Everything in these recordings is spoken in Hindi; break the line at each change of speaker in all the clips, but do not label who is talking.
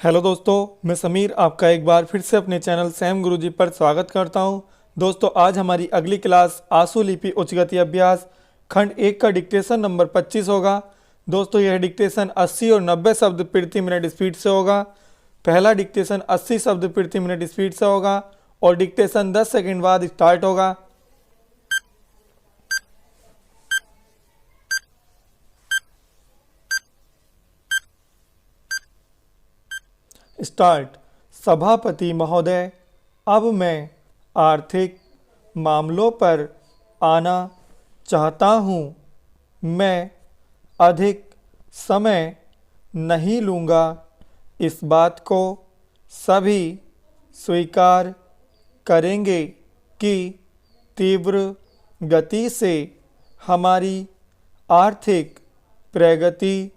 हेलो दोस्तों, मैं समीर आपका एक बार फिर से अपने चैनल सैम गुरुजी पर स्वागत करता हूं। दोस्तों, आज हमारी अगली क्लास आंसू लिपि उच्चगति अभ्यास खंड 1 का डिक्टेशन नंबर 25 होगा। दोस्तों, यह डिक्टेशन 80 और 90 शब्द प्रति मिनट स्पीड से होगा। पहला डिक्टेशन 80 शब्द प्रति मिनट स्पीड से होगा और डिक्टेशन 10 सेकेंड बाद स्टार्ट होगा। स्टार्ट। सभापति महोदय, अब मैं आर्थिक मामलों पर आना चाहता हूँ। मैं अधिक समय नहीं लूँगा। इस बात को सभी स्वीकार करेंगे कि तीव्र गति से हमारी आर्थिक प्रगति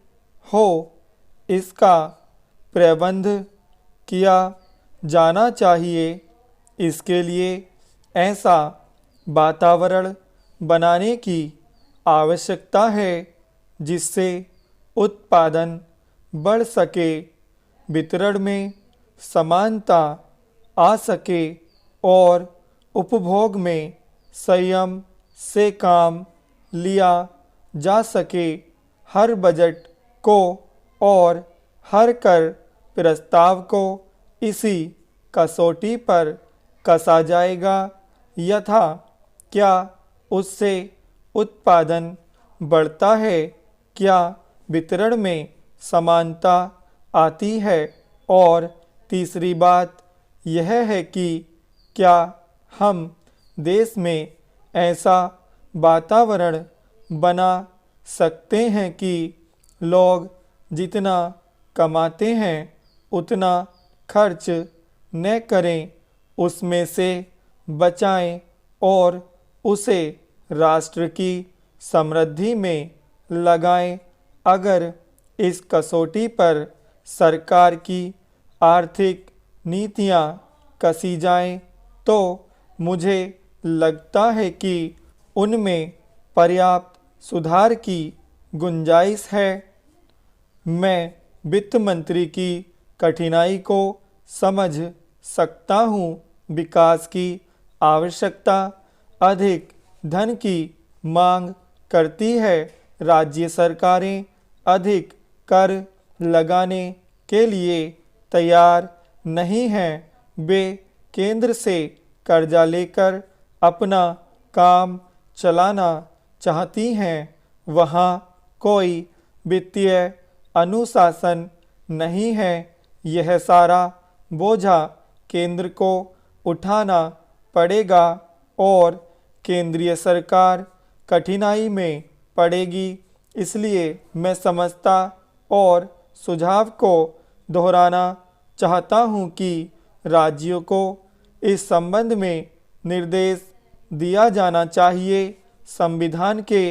हो, इसका प्रबंध किया जाना चाहिए। इसके लिए ऐसा वातावरण बनाने की आवश्यकता है जिससे उत्पादन बढ़ सके, वितरण में समानता आ सके और उपभोग में संयम से काम लिया जा सके। हर बजट को और हर कर प्रस्ताव को इसी कसौटी पर कसा जाएगा यथा क्या उससे उत्पादन बढ़ता है, क्या वितरण में समानता आती है, और तीसरी बात यह है कि क्या हम देश में ऐसा वातावरण बना सकते हैं कि लोग जितना कमाते हैं उतना खर्च न करें, उसमें से बचाएं और उसे राष्ट्र की समृद्धि में लगाएं। अगर इस कसौटी पर सरकार की आर्थिक नीतियां कसी जाएं तो मुझे लगता है कि उनमें पर्याप्त सुधार की गुंजाइश है। मैं वित्त मंत्री की कठिनाई को समझ सकता हूँ। विकास की आवश्यकता अधिक धन की मांग करती है। राज्य सरकारें अधिक कर लगाने के लिए तैयार नहीं हैं। वे केंद्र से कर्जा लेकर अपना काम चलाना चाहती हैं। वहाँ कोई वित्तीय अनुशासन नहीं है। यह सारा बोझा केंद्र को उठाना पड़ेगा और केंद्रीय सरकार कठिनाई में पड़ेगी। इसलिए मैं समझता और सुझाव को दोहराना चाहता हूँ कि राज्यों को इस संबंध में निर्देश दिया जाना चाहिए। संविधान के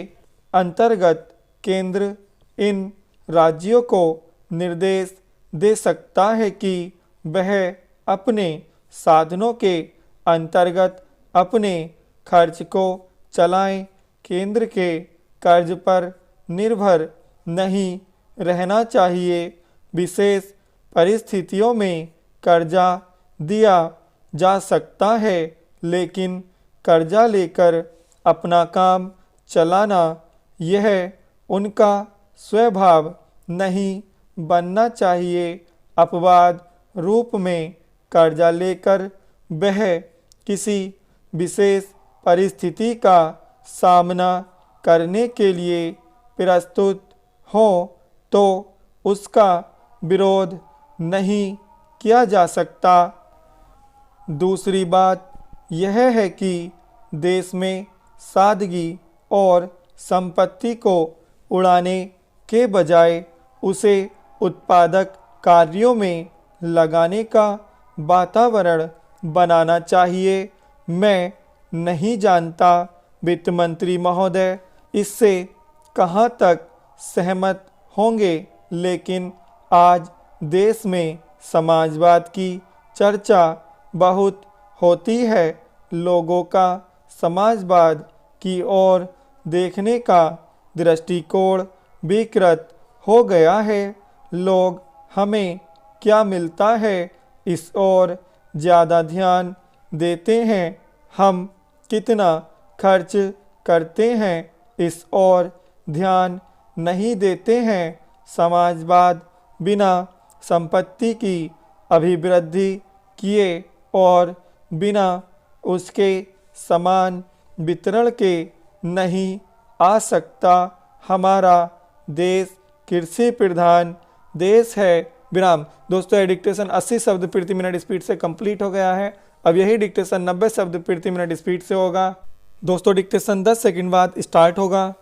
अंतर्गत केंद्र इन राज्यों को निर्देश दे सकता है कि वह अपने साधनों के अंतर्गत अपने खर्च को चलाएं। केंद्र के कर्ज पर निर्भर नहीं रहना चाहिए। विशेष परिस्थितियों में कर्जा दिया जा सकता है, लेकिन कर्जा लेकर अपना काम चलाना यह उनका स्वभाव नहीं बनना चाहिए। अपवाद रूप में कर्जा लेकर वह किसी विशेष परिस्थिति का सामना करने के लिए प्रस्तुत हो तो उसका विरोध नहीं किया जा सकता। दूसरी बात यह है कि देश में सादगी और संपत्ति को उड़ाने के बजाय उसे उत्पादक कार्यों में लगाने का वातावरण बनाना चाहिए। मैं नहीं जानता वित्त मंत्री महोदय इससे कहाँ तक सहमत होंगे, लेकिन आज देश में समाजवाद की चर्चा बहुत होती है। लोगों का समाजवाद की ओर देखने का दृष्टिकोण विकृत हो गया है। लोग हमें क्या मिलता है, इस ओर ज़्यादा ध्यान देते हैं। हम कितना खर्च करते हैं, इस ओर ध्यान नहीं देते हैं। समाजवाद बिना संपत्ति की अभिवृद्धि किए और बिना उसके समान वितरण के नहीं आ सकता। हमारा देश कृषि प्रधान देश है। विराम। दोस्तों ये डिक्टेशन 80 शब्द प्रति मिनट स्पीड से कंप्लीट हो गया है। अब यही डिक्टेशन 90 शब्द प्रति मिनट स्पीड से होगा। दोस्तों डिक्टेशन 10 सेकंड बाद स्टार्ट होगा।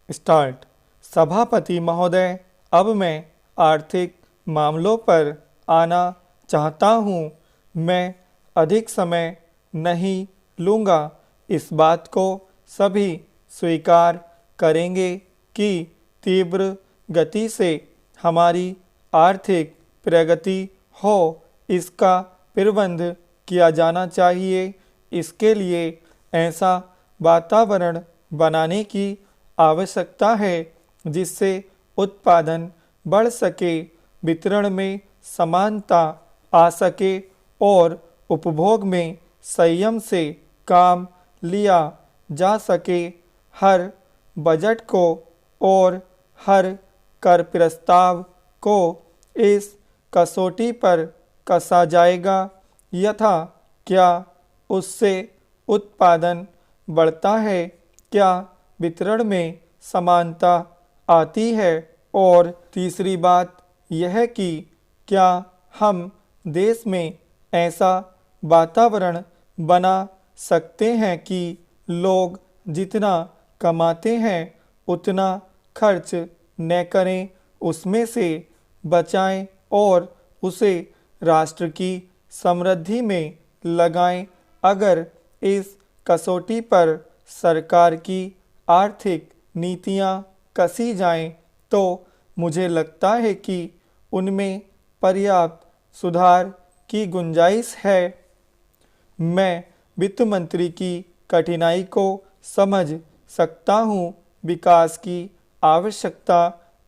स्टार्ट। सभापति महोदय, अब मैं आर्थिक मामलों पर आना चाहता हूँ। मैं अधिक समय नहीं लूँगा। इस बात को सभी स्वीकार करेंगे कि तीव्र गति से हमारी आर्थिक प्रगति हो, इसका प्रबंध किया जाना चाहिए। इसके लिए ऐसा वातावरण बनाने की आवश्यकता है जिससे उत्पादन बढ़ सके, वितरण में समानता आ सके और उपभोग में संयम से काम लिया जा सके। हर बजट को और हर कर प्रस्ताव को इस कसौटी पर कसा जाएगा यथा क्या उससे उत्पादन बढ़ता है, क्या वितरण में समानता आती है, और तीसरी बात यह कि क्या हम देश में ऐसा वातावरण बना सकते हैं कि लोग जितना कमाते हैं उतना खर्च न करें, उसमें से बचाएं और उसे राष्ट्र की समृद्धि में लगाएं। अगर इस कसौटी पर सरकार की आर्थिक नीतियां कसी जाएं तो मुझे लगता है कि उनमें पर्याप्त सुधार की गुंजाइश है। मैं वित्त मंत्री की कठिनाई को समझ सकता हूँ। विकास की आवश्यकता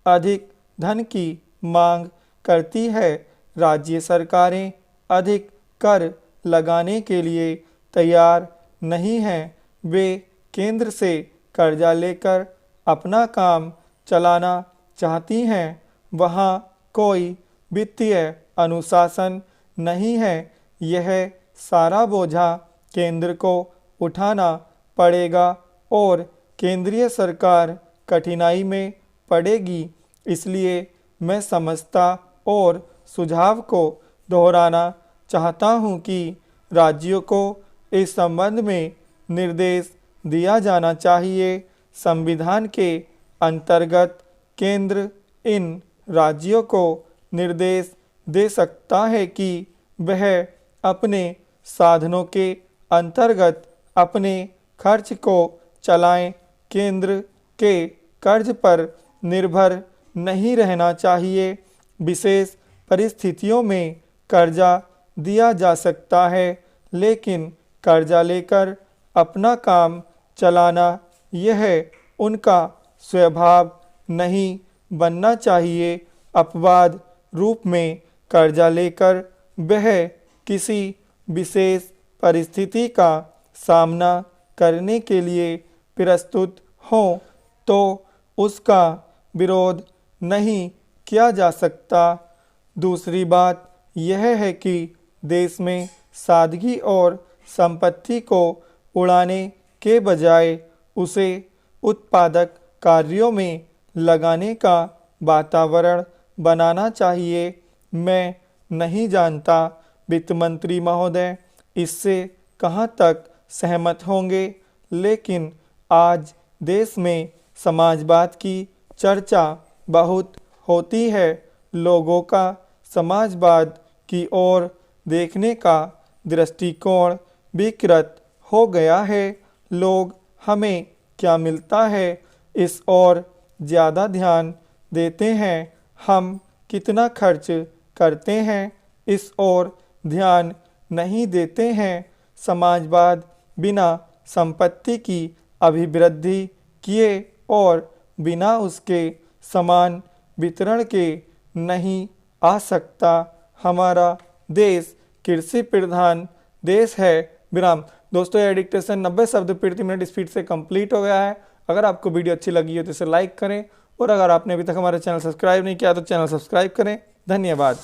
अधिक धन की मांग करती है। राज्य सरकारें अधिक कर लगाने के लिए तैयार नहीं हैं। वे केंद्र से कर्जा लेकर अपना काम चलाना चाहती हैं। वहाँ कोई वित्तीय अनुशासन नहीं है। यह सारा बोझा केंद्र को उठाना पड़ेगा और केंद्रीय सरकार कठिनाई में पड़ेगी। इसलिए मैं समझता और सुझाव को दोहराना चाहता हूँ कि राज्यों को इस संबंध में निर्देश दिया जाना चाहिए। संविधान के अंतर्गत केंद्र इन राज्यों को निर्देश दे सकता है कि वह अपने साधनों के अंतर्गत अपने खर्च को चलाएं। केंद्र के कर्ज पर निर्भर नहीं रहना चाहिए। विशेष परिस्थितियों में कर्जा दिया जा सकता है, लेकिन कर्जा लेकर अपना काम चलाना यह उनका स्वभाव नहीं बनना चाहिए। अपवाद रूप में कर्जा लेकर वह किसी विशेष परिस्थिति का सामना करने के लिए प्रस्तुत हो तो उसका विरोध नहीं किया जा सकता। दूसरी बात यह है कि देश में सादगी और संपत्ति को उड़ाने के बजाय उसे उत्पादक कार्यों में लगाने का वातावरण बनाना चाहिए। मैं नहीं जानता वित्त मंत्री महोदय इससे कहाँ तक सहमत होंगे, लेकिन आज देश में समाजवाद की चर्चा बहुत होती है। लोगों का समाजवाद की ओर देखने का दृष्टिकोण विकृत हो गया है। लोग हमें क्या मिलता है इस ओर ज़्यादा ध्यान देते हैं। हम कितना खर्च करते हैं इस ओर ध्यान नहीं देते हैं। समाजवाद बिना संपत्ति की अभिवृद्धि किए और बिना उसके समान वितरण के नहीं आ सकता। हमारा देश कृषि प्रधान देश है। विराम। दोस्तों यह डिक्टेशन 90 शब्द प्रति मिनट स्पीड से कंप्लीट हो गया है। अगर आपको वीडियो अच्छी लगी हो तो इसे लाइक करें और अगर आपने अभी तक हमारा चैनल सब्सक्राइब नहीं किया तो चैनल सब्सक्राइब करें। धन्यवाद।